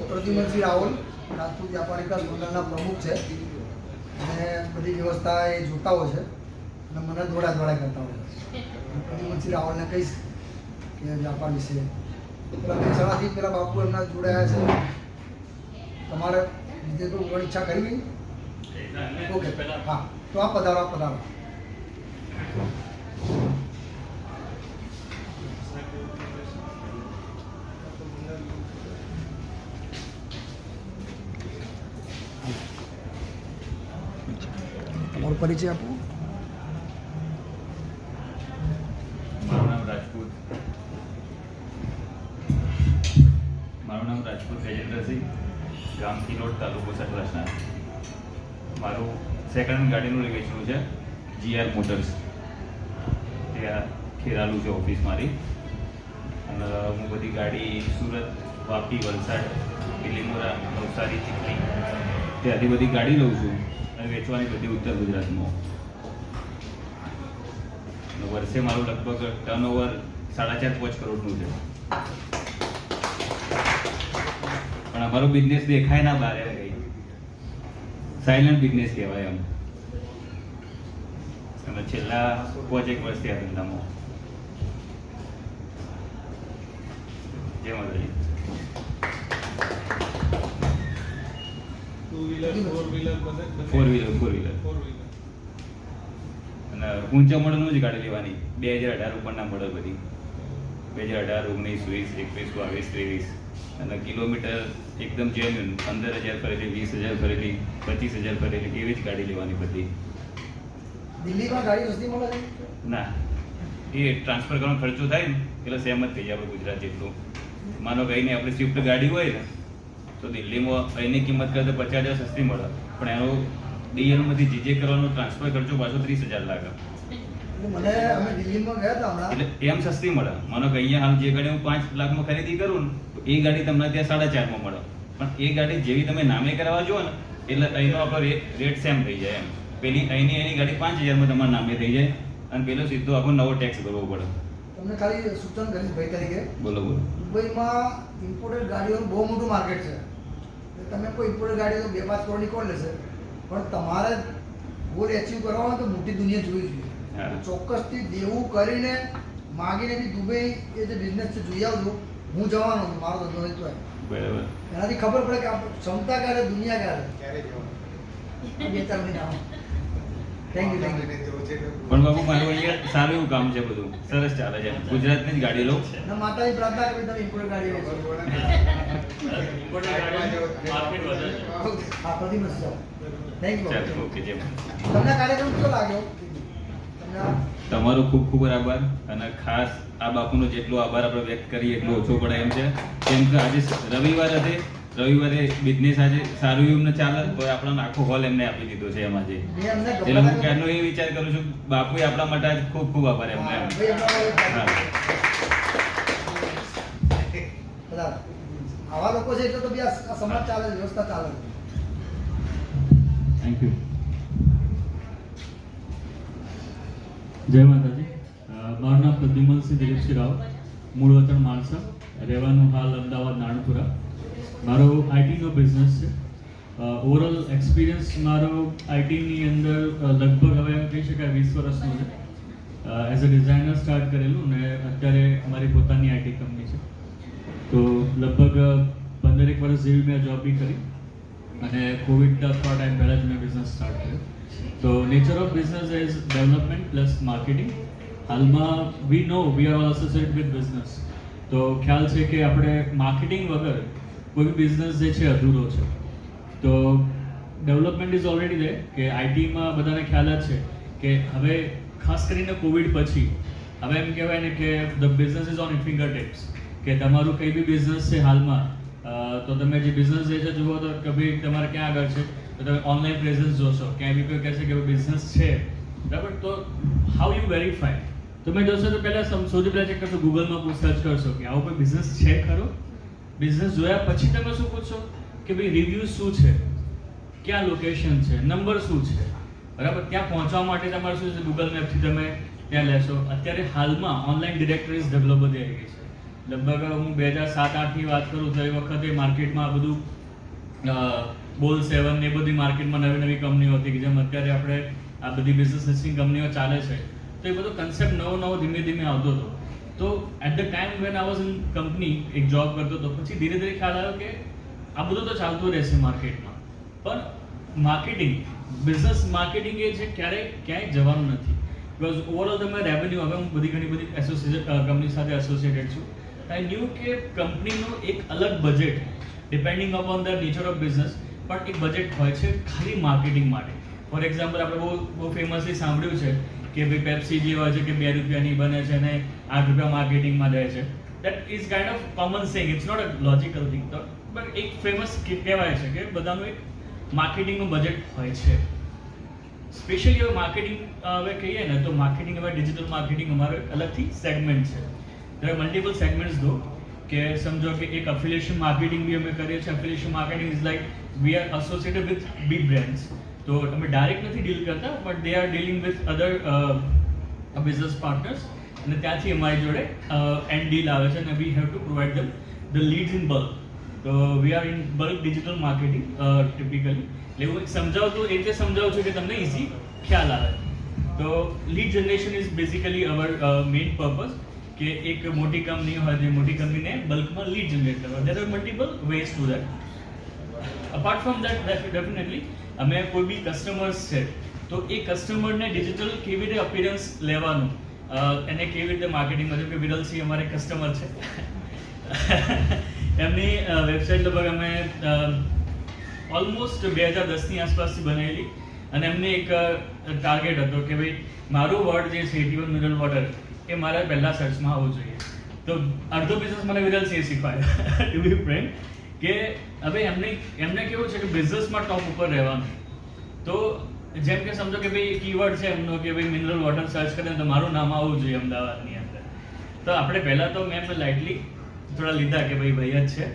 પ્રદ્યુમનસિંહ રાવલ રાજપૂત વ્યાપારિકા મંડળના પ્રમુખ છે અને બધી વ્યવસ્થા એ જોતા હોય છે અને મને દોડા કરતા હોય છે. પ્રદ્યુમનસિંહ રાવલને કહીશ કે વ્યાપાર વિશે પેલા મહેસાણાથી પેલા બાપુ એમના જોડાયા છે. તમારે બીજે તો કોઈ ઈચ્છા કરવી? ઓકે, હા, તો આ પધારો. તમારો પરિચય આપો. મારું નામ રાજપૂત ગજેન્દ્રસિંહ, ગામ કિલોડ, તાલુકો સતલાસના. મારું સેકન્ડ હેન્ડ ગાડીનું વેચવું છે, GR મોટર્સ. ત્યાં ખેરાલુ છે ઓફિસ મારી. અને હું બધી ગાડી સુરત, વાપી, વલસાડ, બિલીમોરા, નવસારી, ચીખલી ત્યાંથી બધી ગાડી લઉં છું અને વેચવાની બધી ઉત્તર ગુજરાતમાં. વર્ષે મારું લગભગ ટર્નઓવર 4.5 કરોડનું છે. પણ અમારો બિઝનેસ દેખાય ના બહાર ગઈ, સાયલન્ટ બિઝનેસ કહેવાય એમ. અને છેલ્લા 5-1 વર્ષથી આ ધંધામાં. જય માતાજી. ફોર વ્હીલર અને ઊંચા મોડલનું જ ગાડી લેવાની. 2018 ઉપરના મોડલ બધી 2018, 19, 20, 21, 22, 23. અને કિલોમીટર એકદમ જેન્યુન 15,000 ફરેલી, 20,000 ફરેલી, 25,000 ફરેલી એવી જ ગાડી લેવાની બધી. દિલ્હીમાં ગાડી સસ્તી મળે છે? ના, એ ટ્રાન્સફર કરવાનો ખર્ચો થાય ને એટલે સહેમત થઈ જાય આપણે ગુજરાત જેટલું. માનો કે અહીંની આપણે સ્વિફ્ટ ગાડી હોય ને તો દિલ્હીમાં અહીંની કિંમત કરતાં 50,000 સસ્તી મળે, પણ એનો ડીએલમાંથી જીજે કરવાનો ટ્રાન્સફર ખર્ચો પાછો 30,000 લાગે. મને અમે દિલ્હીમાં ગયા હતા હમણાં, એટલે એમ સસ્તી મળે. માનો કે અહીંયા હાલ જે ગાડી હું 5 લાખમાં ખરીદી કરું ને તો એ ગાડી તમને ત્યાં 4.5 મળે. પણ એ ગાડી જેવી તમે નામે કરાવવા જો ને એટલે અહીંનો આપણો રેટ સેમ થઈ જાય એમ. પેલી અહીંની ગાડી 5,000માં તમારા નામે થઈ જાય અને પેલો સીધો આખો નવો ટેક્સ ભરવો પડે. તમને ખાલી સૂચન કરીશ ભાઈ તરીકે, બોલો. દુબઈમાં ઇમ્પોર્ટેડ ગાડીઓનું બહુ મોટું માર્કેટ છે. તમે કોઈ ઇમ્પોર્ટેડ ગાડીઓ 2-5 કરોડની કોણ લેશે? પણ તમારે ગોલ એચીવ કરવા હોય તો મોટી દુનિયા જોવી જોઈએ. ચોક્કસથી દેવું કરીને માગીને બી દુબઈ એ જે બિઝનેસ છે જોઈ આવજો. હું જવાનો છું, મારો ધંધો નહીં તો બરાબર. એનાથી ખબર પડે કે ક્ષમતા ક્યારે, દુનિયા ક્યારે જવાનું. 2-4 મહિના. Thank you. પણ બાબુ મારું અહીંયા સારું એવું કામ છે, બધું સરસ ચાલે છે. ગુજરાતની જ ગાડી લઉં. માતાજી પ્રાર્થના કરી તમે ઇમ્પોર્ટેડ ગાડી લેશો. હા, પ્રતિમસ જાઓ. Thank you. ઓકે, જય માતાજી. તમને કાર્યક્રમ કેવો લાગ્યો? તમારો ખૂબ ખૂબ આભાર. અને ખાસ આ બાપુનો જેટલો આભાર આપણે વ્યક્ત કરીએ એટલો ઓછો પડે એમ છે. કેમ કે આજે રવિવાર હતી, રવિવારે બિઝનેસ આજે સારું એવું ને ચાલે તો આપણને આખો હોલ એમને આપી દીધો છે એમાં જે. એટલે હું ક્યારનો એ વિચાર કરું છું બાપુએ આપણા માટે આજ ખૂબ ખૂબ આભાર એમને. આવા લોકો છે એટલે તો બી આ સમાજ ચાલે, વ્યવસ્થા ચાલે. Thank you. જય માતાજી. મારું નામ પ્રદ્યુમનસિંહ દિલીપસિંહ રાવ, મૂળ વતન માણસા, રહેવાનું હાલ અમદાવાદ નાણપુરા. મારો આઈટીનો બિઝનેસ છે. ઓવરઓલ એક્સપિરિયન્સ મારો આઈટીની અંદર લગભગ હવે કહી શકાય 20 વર્ષનો છે. એઝ અ ડિઝાઇનર સ્ટાર્ટ કરેલું ને અત્યારે અમારી પોતાની આઈટી કંપની છે. તો લગભગ 15 વર્ષ જેવી મેં જોબ બી કરી અને કોવિડના થોડા ટાઈમ પહેલાં જ મેં બિઝનેસ સ્ટાર્ટ કર્યો. તો nature of business is development plus marketing. હાલમાં we know we are all associated with business. તો ખ્યાલ છે કે આપણે માર્કેટિંગ વગર કોઈ બિઝનેસ જે છે અધૂરો છે. તો ડેવલપમેન્ટ ઇઝ ઓલરેડી there કે આઈટીમાં બધાને ખ્યાલ જ છે કે હવે ખાસ કરીને કોવિડ પછી હવે એમ કહેવાય ને કે the business is on finger tips. કે તમારું કંઈ બી બિઝનેસ છે હાલમાં તો તમે જે બિઝનેસ જે છે જુઓ તો કભી તમારે ક્યાં આગળ છે તો તમે ઓનલાઈન પ્રેઝન્સ જોશો. ક્યાંય બી કોઈ કહેશે કે બિઝનેસ છે બરાબર, તો હાઉ યુ વેરીફાય? તમે જોશો તો પહેલાં સૌથી પહેલાં ચેક કરશો, ગૂગલમાં સર્ચ કરશો કે આવો કોઈ બિઝનેસ છે ખરો. બિઝનેસ જોયા પછી તમે શું પૂછશો કે ભાઈ રિવ્યૂ શું છે, ક્યાં લોકેશન છે, નંબર શું છે, બરાબર. ત્યાં પહોંચવા માટે તમારે શું છે, ગૂગલ મેપથી તમે ત્યાં લેશો. અત્યારે હાલમાં ઓનલાઈન ડિરેક્ટરીઝ ડેવલપ બધી આવી ગઈ છે. લગભગ હું 2007-8ની વાત કરું તો એ વખતે માર્કેટમાં આ બધું બોલ 7 ને એ બધી માર્કેટમાં નવી નવી કંપનીઓ હતી કે જેમ અત્યારે આપણે આ બધી બિઝનેસ લિસ્ટિંગ કંપનીઓ ચાલે છે, તો એ બધો કન્સેપ્ટ નવો ધીમે ધીમે આવતો હતો. તો at the time when I was in company, એક જોબ કરતો હતો, પછી ધીરે ધીરે ખ્યાલ આવ્યો કે આ બધું તો ચાલતું રહેશે માર્કેટમાં, પણ માર્કેટિંગ, બિઝનેસ માર્કેટિંગ એ છે ક્યાંય જવાનું નથી. બિકોઝ ઓવરઓલ તમે રેવન્યુ, હવે હું ઘણી બધી કંપની સાથે એસોસિએટેડ છું, આઈ ન્યૂ કે કંપનીનું એક અલગ budget, depending upon the nature of business, પણ એક બજેટ હોય છે ખાલી માર્કેટિંગ માટે. ફોર એક્ઝામ્પલ, આપણે બહુ ફેમસલી સાંભળ્યું છે કે ભાઈ પેપ્સી જે હોય છે કે 2 રૂપિયાની બને છે અને 8 રૂપિયા માર્કેટિંગમાં જાય છે. That is kind of common saying, it's not a logical thing, but એક ફેમસ કહેવાય છે કે બધાનું એક માર્કેટિંગનું બજેટ હોય છે. સ્પેશિયલી હવે માર્કેટિંગ હવે કહીએ ને તો માર્કેટિંગ, હવે ડિજિટલ માર્કેટિંગ અમારો એક અલગથી સેગમેન્ટ છે. there are multiple segments though, કે સમજો કે એક એફિલિએશન માર્કેટિંગ બી અમે કરીએ છીએ. Affiliation marketing is like we are associated with big brands, તો તમે ડાયરેક્ટ નથી ડીલ કરતા, but they are dealing with other business partners, અને ત્યાંથી અમારી જોડે એન્ડ ડીલ આવે છે અને we have to provide them the leads in bulk. તો we are in bulk digital marketing typically. એટલે હું સમજાવતું એ રીતે સમજાવું છું કે તમને ઇઝી ખ્યાલ આવે. તો lead generation is basically our main purpose, કે એક મોટી કંપની હોય, જે મોટી કંપનીને બલ્કમાં લીડ જનરેટ કરવા. There are multiple ways to that. Apart from that, definitely અમે કોઈ બી કસ્ટમર્સ છે તો એ કસ્ટમરને ડિજિટલ કેવી રીતે અપિયરન્સ લેવાનું, એને કેવી રીતે માર્કેટિંગમાં, જેમ કે વિરલસિંહ અમારે કસ્ટમર છે, એમની વેબસાઇટ લગભગ અમે ઓલમોસ્ટ 2010ની આસપાસથી બનાવેલી, અને એમને એક ટાર્ગેટ હતો કે ભાઈ મારું વર્ડ જે છે 81 મિનરલ વોટર એ મારા પહેલા સર્ચમાં આવવું જોઈએ. તો અડધો બિઝનેસ મને વિરલસિંહે શીખવાડ્યો ટુ બી ફ્રેન્ડ, કે હવે એમને કેવું છે કે બિઝનેસમાં ટોપ ઉપર રહેવાનું. તો જેમ કે સમજો કે ભાઈ કીવર્ડ છે એમનો કે ભાઈ મિનરલ વોટર સર્ચ કરે તો મારું નામ આવવું જોઈએ અમદાવાદની અંદર. તો આપણે પહેલાં તો મેં લાઇટલી થોડા લીધા કે ભાઈ જ છે,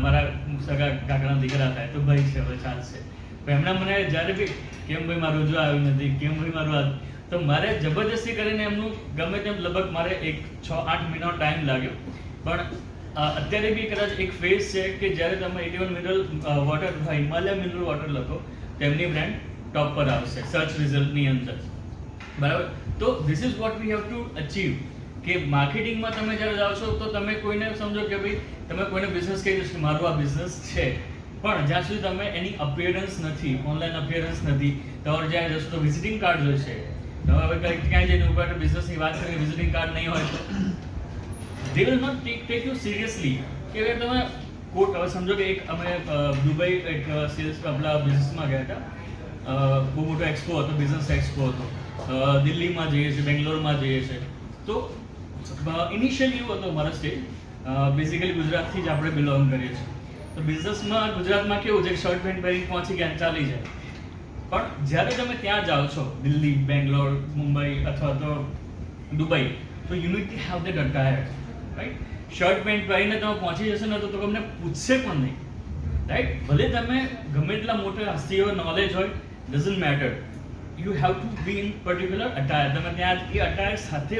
મારા સગા કાકાના દીકરા થાય તો ભાઈ છે, હવે ચાલશે. પણ એમણે મને જ્યારે બી કેમ ભાઈ મારું જો આવ્યું નથી, કેમ ભાઈ મારું આ, તો મારે જબરજસ્તી કરીને એમનું ગમે તેમ લગભગ મારે 6-8 મહિનાનો ટાઈમ લાગ્યો. પણ અત્યારે બી કદાચ એક ફેઝ છે કે જ્યારે તમે 81 મિનરલ વોટર અથવા હિમાલય મિનરલ વોટર લખો તો એમની બ્રાન્ડ ટોપ પર આવશે સર્ચ રિઝલ્ટની અંદર, બરાબર. તો this is what we have to achieve, કે માર્કેટિંગમાં તમે જ્યારે જાઓ છો તો તમે કોઈને સમજો કે ભાઈ તમે કોઈને બિઝનેસ કહી દો કે મારું આ બિઝનેસ છે, પણ જ્યાં સુધી તમે એની અપિયરન્સ નથી, ઓનલાઈન અપિયરન્સ નથી, તમારે જ્યાં જશો તો વિઝિટિંગ કાર્ડ જોઈશે. હવે ક્યાંય જઈને ઉપર બિઝનેસની વાત કરીને વિઝિટિંગ કાર્ડ નહીં હોય તો they will not take you seriously. કે હવે તમે કોટ, હવે સમજો કે એક અમે દુબઈ એક સેલ્સ આપણા બિઝનેસમાં ગયા હતા, બહુ મોટો એક્સપો હતો, બિઝનેસ એક્સપો હતો, દિલ્હીમાં જઈએ છીએ, બેંગ્લોરમાં જઈએ છીએ. તો ઇનિશિયલી એવું હતો મારા સ્ટેજ, બેઝિકલી ગુજરાતથી જ આપણે બિલોંગ કરીએ છીએ. તો બિઝનેસમાં ગુજરાતમાં કેવું છે કે શર્ટ પેન્ટ પહેરીને પહોંચી ગયા ચાલી જાય. પણ જ્યારે તમે ત્યાં જાઓ છો, દિલ્હી, બેંગ્લોર, મુંબઈ અથવા તો દુબઈ, તો you need to have that attire, right. Shirt pant પહેરીને તમે પહોંચી જશો ને તો તમને પૂછશે પણ નહીં, રાઈટ. ભલે તમે ગમે એટલા મોટા હસ્તીઓ નોલેજ હોય, doesn't matter, you have to B in particular attire. તમે ત્યાં એ અટાયર સાથે